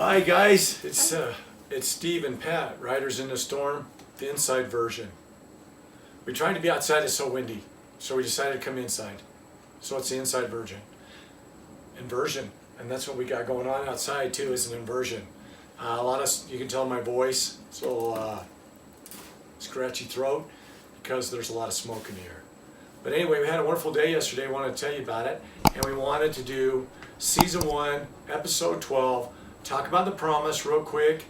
Hi guys, it's Steve and Pat, Riders in the Storm, the inside version. We tried to be outside, it's so windy, so we decided to come inside. So it's the inside version. Inversion, and that's what we got going on outside too, is an inversion. A lot of, you can tell my voice, it's a little scratchy throat because there's a lot of smoke in the air. But anyway, we had a wonderful day yesterday, I wanted to tell you about it, and we wanted to do Season 1, Episode 12, talk about the promise real quick.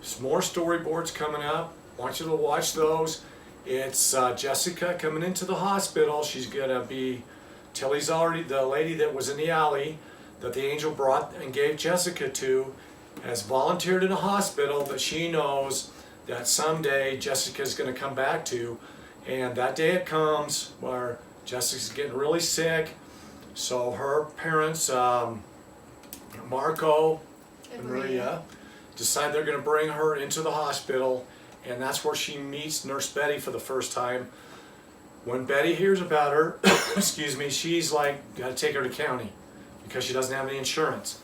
Some more storyboards coming up. I want you to watch those. It's Jessica coming into the hospital. She's gonna be, Tilly's already, the lady that was in the alley that the angel brought and gave Jessica to, has volunteered in a hospital that she knows that someday Jessica's gonna come back to. And that day it comes where Jessica's getting really sick. So her parents, Marco and Maria, decide they're going to bring her into the hospital, and that's where she meets Nurse Betty for the first time. When Betty hears about her, excuse me, she's like, got to take her to county because she doesn't have any insurance.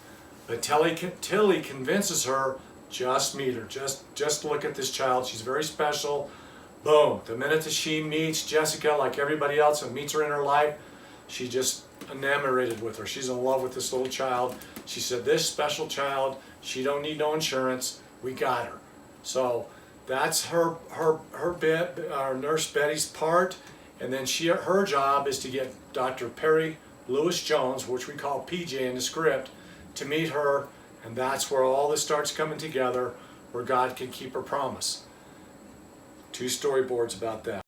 But Tilly convinces her, just meet her, just look at this child, she's very special. Boom, the minute that she meets Jessica, like everybody else, and meets her in her life, she just enamored with her. She's in love with this little child. She said, this special child, she don't need no insurance, we got her. So that's her bit, our Nurse Betty's part, and then her job is to get Dr. Perry Lewis Jones, which we call PJ in the script, to meet her, and that's where all this starts coming together, where God can keep her promise. 2 storyboards about that.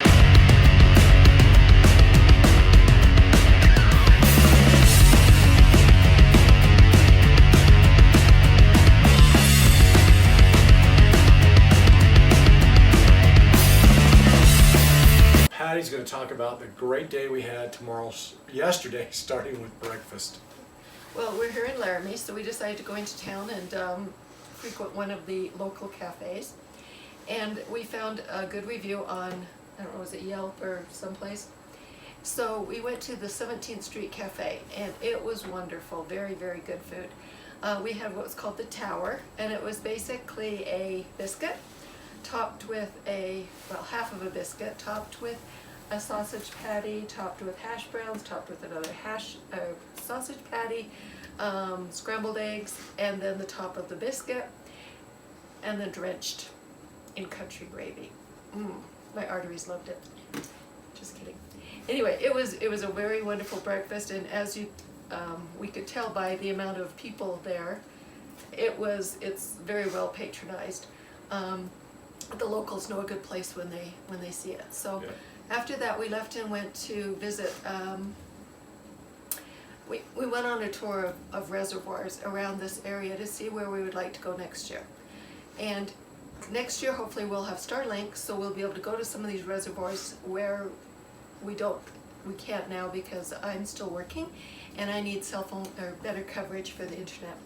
Patty's going to talk about the great day we had yesterday, starting with breakfast. Well, we're here in Laramie, so we decided to go into town and frequent one of the local cafes. And we found a good review on, I don't know, was it Yelp or someplace? So we went to the 17th Street Cafe, and it was wonderful, very, very good food. We had what was called the Tower, and it was basically a biscuit topped with half of a biscuit, topped with a sausage patty, topped with hash browns, topped with another sausage patty, scrambled eggs, and then the top of the biscuit, and then drenched in country gravy. My arteries loved it. Just kidding. Anyway, it was a very wonderful breakfast, and as we could tell by the amount of people there, it's very well patronized. The locals know a good place when they see it. So yeah. After that, we left and went to visit. We went on a tour of reservoirs around this area to see where we would like to go next year. And next year, hopefully, we'll have Starlink, so we'll be able to go to some of these reservoirs where we can't now because I'm still working and I need cell phone or better coverage for the internet.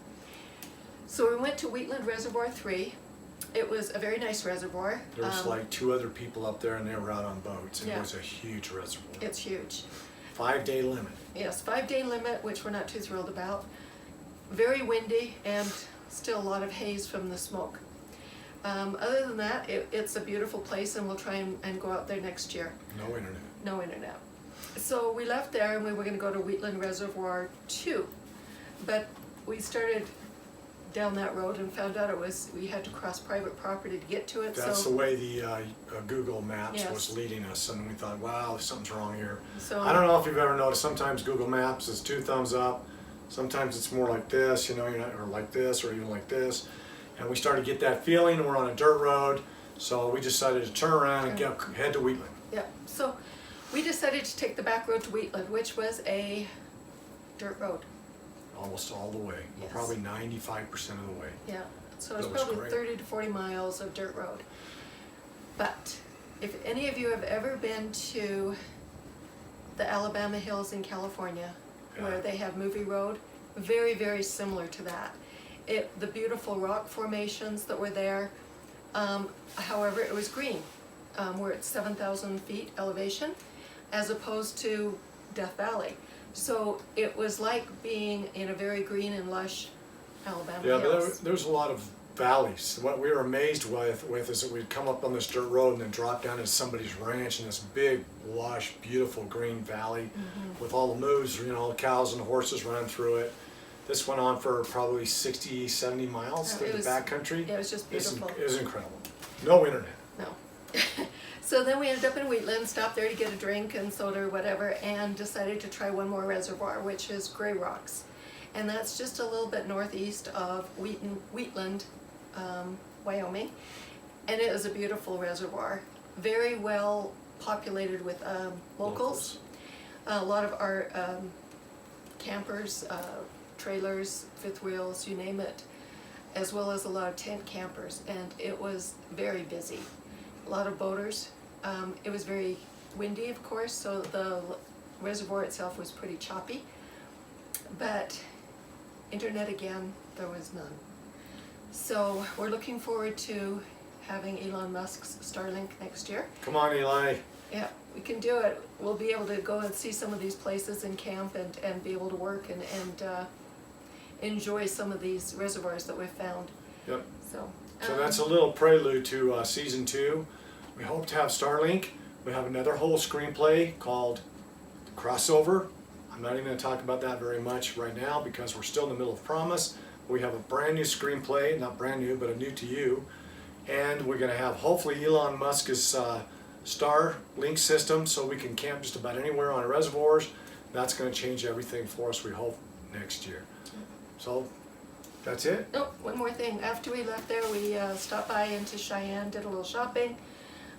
So we went to Wheatland Reservoir 3. It was a very nice reservoir. There was like 2 other people up there and they were out on boats. Yeah. It was a huge reservoir. It's huge. 5-day limit. Yes, 5-day limit, which we're not too thrilled about. Very windy and still a lot of haze from the smoke. Other than that, it's a beautiful place, and we'll try and go out there next year. No internet. No internet. So we left there and we were going to go to Wheatland Reservoir 2. But we started down that road and found out we had to cross private property to get to it. That's the way the Google Maps Yes. was leading us, and we thought, wow, something's wrong here. So I don't know if you've ever noticed, sometimes Google Maps is 2 thumbs up, sometimes it's more like this, you know, or like this, or even like this. And we started to get that feeling, we're on a dirt road, so we decided to turn around and head to Wheatland. Yeah, so we decided to take the back road to Wheatland, which was a dirt road. Almost all the way, Yes. Probably 95% of the way. Yeah, so it was was probably great. 30 to 40 miles of dirt road. But if any of you have ever been to the Alabama Hills in California, where they have Movie Road, very, very similar to that. The beautiful rock formations that were there, however, it was green. We're at 7,000 feet elevation, as opposed to Death Valley. So it was like being in a very green and lush Alabama Yeah, but hills. there's a lot of valleys. What we were amazed with is that we'd come up on this dirt road and then drop down into somebody's ranch in this big, lush, beautiful green valley with all the moves, cows and horses running through it. This went on for probably 60, 70 miles through the backcountry. Yeah, it was just beautiful. It was incredible. No internet. No. So then we ended up in Wheatland, stopped there to get a drink and soda or whatever, and decided to try one more reservoir, which is Grayrocks. And that's just a little bit northeast of Wheatland, Wyoming. And it is a beautiful reservoir, very well populated with locals. A lot of our campers, trailers, fifth wheels, you name it, as well as a lot of tent campers. And it was very busy. A lot of boaters. It was very windy, of course, so the reservoir itself was pretty choppy. But internet again, there was none. So we're looking forward to having Elon Musk's Starlink next year. Come on, Eli. Yeah, we can do it. We'll be able to go and see some of these places and camp and be able to work and enjoy some of these reservoirs that we've found. Yep. So That's a little prelude to season 2. We hope to have Starlink. We have another whole screenplay called Crossover. I'm not even going to talk about that very much right now because we're still in the middle of Promise. We have a brand new screenplay, not brand new, but a new to you. And we're going to have hopefully Elon Musk's Starlink system so we can camp just about anywhere on reservoirs. That's going to change everything for us, we hope, next year. So that's it. Oh, one more thing. After we left there, we stopped by into Cheyenne, did a little shopping,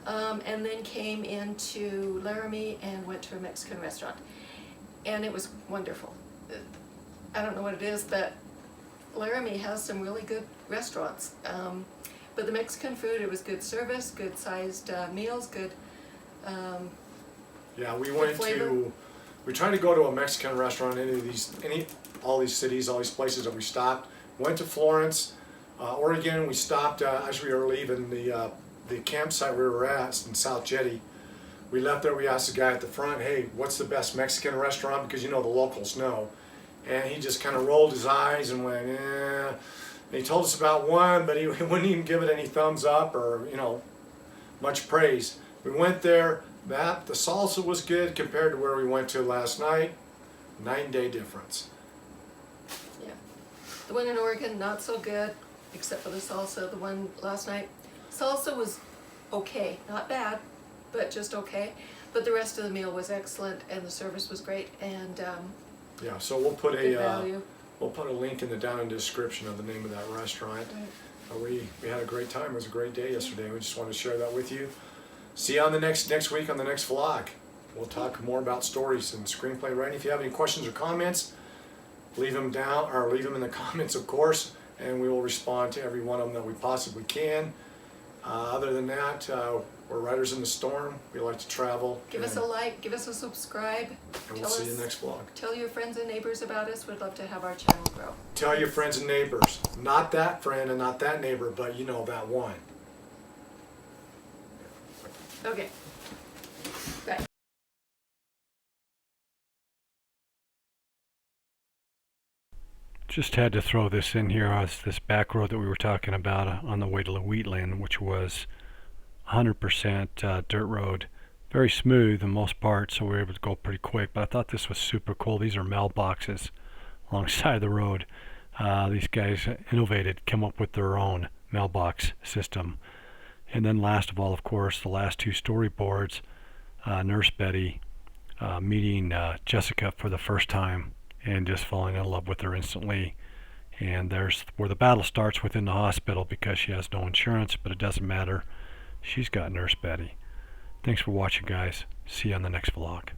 and then came into Laramie and went to a Mexican restaurant. And it was wonderful. I don't know what it is, but Laramie has some really good restaurants. But the Mexican food, it was good service, good sized meals, good Yeah, we tried to go to a Mexican restaurant in all these cities, all these places that we stopped. Went to Florence, Oregon. We stopped as we were leaving the campsite we were at in South Jetty. We left there, we asked the guy at the front, hey, what's the best Mexican restaurant? Because the locals know. And he just kind of rolled his eyes and went, eh. And he told us about one, but he wouldn't even give it any thumbs up or, much praise. We went there, the salsa was good compared to where we went to last night. Night and day difference. Yeah. The one in Oregon, not so good, except for the salsa. The one last night, salsa was okay, not bad, but just okay. But the rest of the meal was excellent, and the service was great, and yeah. So we'll put good value. We'll put a link down in the description of the name of that restaurant. Right. We had a great time. It was a great day yesterday. We just wanted to share that with you. See you on the next week on the next vlog. We'll talk more about stories and screenplay writing. If you have any questions or comments, leave them down or leave them in the comments, of course, and we will respond to every one of them that we possibly can. Other than that, we're Riders in the Storm. We like to travel. Give us a like, give us a subscribe. And we'll see you next vlog. Tell your friends and neighbors about us. We'd love to have our channel grow. Tell your friends and neighbors. Not that friend and not that neighbor, but that one. Okay. Bye. Just had to throw this in here as this back road that we were talking about on the way to Wheatland, which was 100% dirt road. Very smooth in most parts, so we were able to go pretty quick. But I thought this was super cool. These are mailboxes alongside the road. These guys innovated, came up with their own mailbox system. And then last of all, of course, the last 2 storyboards, Nurse Betty meeting Jessica for the first time and just falling in love with her instantly. And there's where the battle starts within the hospital because she has no insurance, but it doesn't matter. She's got Nurse Betty. Thanks for watching, guys. See you on the next vlog.